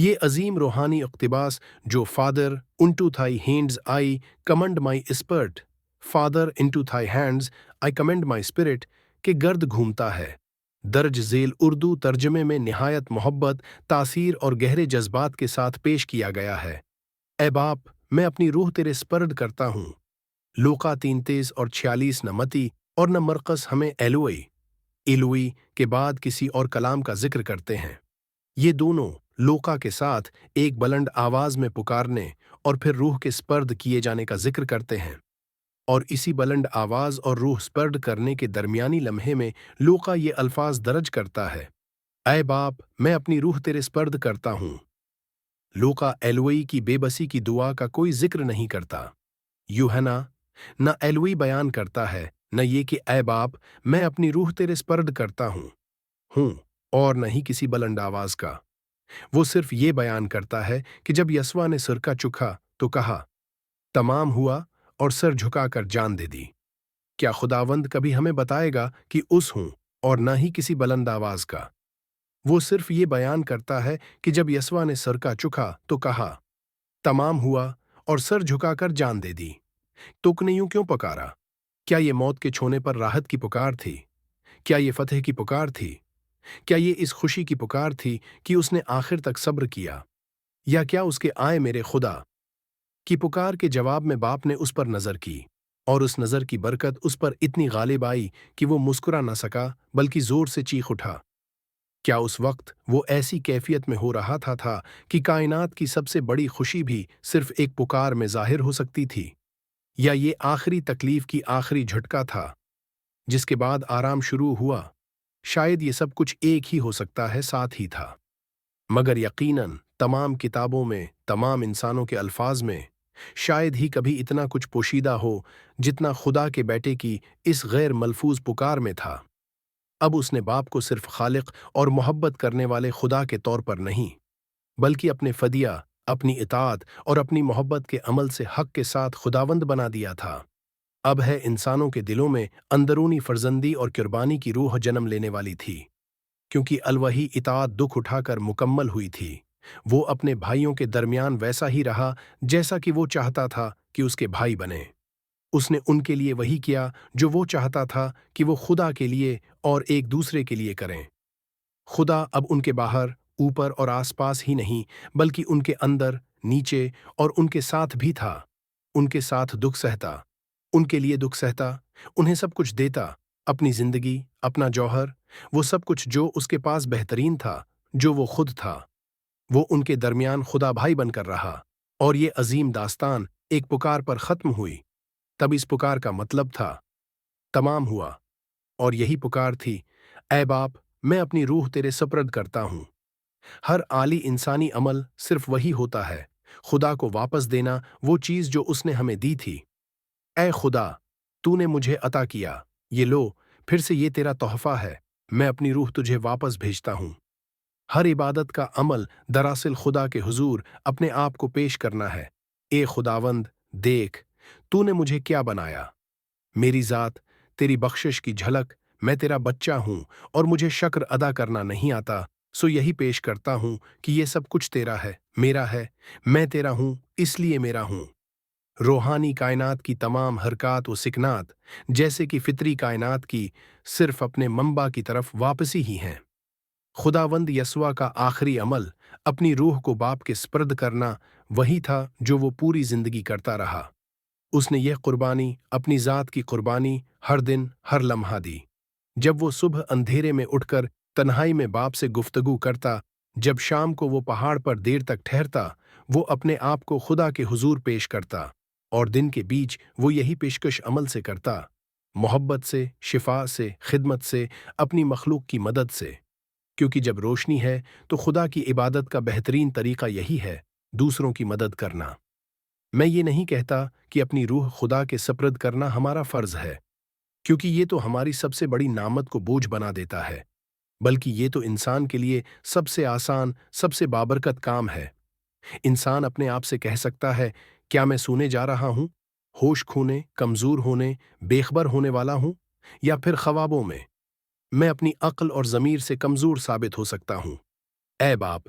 یہ عظیم روحانی اقتباس جو father into thy hands I commend my spirit, father into thy hands I commend my spirit کے گرد گھومتا ہے، درج ذیل اردو ترجمے میں نہایت محبت، تاثیر اور گہرے جذبات کے ساتھ پیش کیا گیا ہے۔ اے باپ، میں اپنی روح تیرے سپرد کرتا ہوں۔ لوقا 3:23 اور 46 نہ متی اور نہ مرقس ہمیں ایلوئی کے بعد کسی اور کلام کا ذکر کرتے ہیں۔ یہ دونوں لوقا کے ساتھ ایک بلند آواز میں پکارنے اور پھر روح کے سپرد کیے جانے کا ذکر کرتے ہیں، اور اسی بلند آواز اور روح سپرد کرنے کے درمیانی لمحے میں لوقا یہ الفاظ درج کرتا ہے: اے باپ، میں اپنی روح تیرے سپرد کرتا ہوں۔ لوقا ایلوئی کی بے بسی کی دعا کا کوئی ذکر نہیں کرتا۔ یوحنا نہ ایلوئی بیان کرتا ہے، نہ یہ کہ اے باپ، میں اپنی روح تیرے سپرد کرتا ہوں، اور نہ ہی کسی بلند آواز کا۔ وہ صرف یہ بیان کرتا ہے کہ جب یسوع نے سرکہ چکھا تو کہا، تمام ہوا، اور سر جھکا کر جان دے دی۔ کیا خداوند کبھی ہمیں بتائے گا کہ اس ہوں، اور نہ ہی کسی بلند آواز کا؟ وہ صرف یہ بیان کرتا ہے کہ جب یسوع نے سرکہ چکھا تو کہا، تمام ہوا، اور سر جھکا کر جان دے دی۔ تو نے یوں کیوں پکارا؟ کیا یہ موت کے چھونے پر راحت کی پکار تھی؟ کیا یہ فتح کی پکار تھی؟ کیا یہ اس خوشی کی پکار تھی کہ اس نے آخر تک صبر کیا؟ یا کیا اس کے آئے میرے خدا کی پکار کے جواب میں باپ نے اس پر نظر کی، اور اس نظر کی برکت اس پر اتنی غالب آئی کہ وہ مسکرا نہ سکا بلکہ زور سے چیخ اٹھا؟ کیا اس وقت وہ ایسی کیفیت میں ہو رہا تھا کہ کائنات کی سب سے بڑی خوشی بھی صرف ایک پکار میں ظاہر ہو سکتی تھی؟ یا یہ آخری تکلیف کی آخری جھٹکا تھا جس کے بعد آرام شروع ہوا؟ شاید یہ سب کچھ ایک ہی ہو سکتا ہے، ساتھ ہی تھا، مگر یقیناً تمام کتابوں میں، تمام انسانوں کے الفاظ میں شاید ہی کبھی اتنا کچھ پوشیدہ ہو جتنا خدا کے بیٹے کی اس غیر ملفوظ پکار میں تھا۔ اب اس نے باپ کو صرف خالق اور محبت کرنے والے خدا کے طور پر نہیں، بلکہ اپنے فدیہ، اپنی اطاعت اور اپنی محبت کے عمل سے حق کے ساتھ خداوند بنا دیا تھا۔ اب ہے انسانوں کے دلوں میں اندرونی فرزندی اور قربانی کی روح جنم لینے والی تھی، کیونکہ الوہی اطاعت دکھ اٹھا کر مکمل ہوئی تھی۔ وہ اپنے بھائیوں کے درمیان ویسا ہی رہا جیسا کہ وہ چاہتا تھا کہ اس کے بھائی بنے۔ اس نے ان کے لیے وہی کیا جو وہ چاہتا تھا کہ وہ خدا کے لیے اور ایک دوسرے کے لیے کریں۔ خدا اب ان کے باہر، اوپر اور آس پاس ہی نہیں، بلکہ ان کے اندر، نیچے اور ان کے ساتھ بھی تھا۔ ان کے ساتھ دکھ سہتا، ان کے لیے دکھ سہتا، انہیں سب کچھ دیتا، اپنی زندگی، اپنا جوہر، وہ سب کچھ جو اس کے پاس بہترین تھا، جو وہ خود تھا۔ وہ ان کے درمیان خدا بھائی بن کر رہا، اور یہ عظیم داستان ایک پکار پر ختم ہوئی۔ تب اس پکار کا مطلب تھا، تمام ہوا، اور یہی پکار تھی، اے باپ، میں اپنی روح تیرے سپرد کرتا ہوں۔ ہر عالی انسانی عمل صرف وہی ہوتا ہے، خدا کو واپس دینا وہ چیز جو اس نے ہمیں دی تھی۔ اے خدا، تو نے مجھے عطا کیا، یہ لو، پھر سے یہ تیرا تحفہ ہے، میں اپنی روح تجھے واپس بھیجتا ہوں۔ ہر عبادت کا عمل دراصل خدا کے حضور اپنے آپ کو پیش کرنا ہے۔ اے خداوند، دیکھ، تو نے مجھے کیا بنایا، میری ذات، تیری بخشش کی جھلک، میں تیرا بچہ ہوں اور مجھے شکر ادا کرنا نہیں آتا، سو یہی پیش کرتا ہوں کہ یہ سب کچھ تیرا ہے، میرا ہے، میں تیرا ہوں، اس لیے میرا ہوں۔ روحانی کائنات کی تمام حرکات و سکنات، جیسے کہ فطری کائنات کی، صرف اپنے منبع کی طرف واپسی ہی ہیں۔ خداوند یسوع کا آخری عمل، اپنی روح کو باپ کے سپرد کرنا، وہی تھا جو وہ پوری زندگی کرتا رہا۔ اس نے یہ قربانی، اپنی ذات کی قربانی، ہر دن، ہر لمحہ دی۔ جب وہ صبح اندھیرے میں اٹھ کر تنہائی میں باپ سے گفتگو کرتا، جب شام کو وہ پہاڑ پر دیر تک ٹھہرتا، وہ اپنے آپ کو خدا کے حضور پیش کرتا، اور دن کے بیچ وہ یہی پیشکش عمل سے کرتا، محبت سے، شفا سے، خدمت سے، اپنی مخلوق کی مدد سے۔ کیونکہ جب روشنی ہے تو خدا کی عبادت کا بہترین طریقہ یہی ہے، دوسروں کی مدد کرنا۔ میں یہ نہیں کہتا کہ اپنی روح خدا کے سپرد کرنا ہمارا فرض ہے، کیونکہ یہ تو ہماری سب سے بڑی نعمت کو بوجھ بنا دیتا ہے، بلکہ یہ تو انسان کے لیے سب سے آسان، سب سے بابرکت کام ہے۔ انسان اپنے آپ سے کہہ سکتا ہے، کیا میں سونے جا رہا ہوں، ہوش کھونے، کمزور ہونے، بے خبر ہونے والا ہوں، یا پھر خوابوں میں؟ میں اپنی عقل اور ضمیر سے کمزور ثابت ہو سکتا ہوں۔ اے باپ،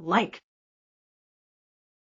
Like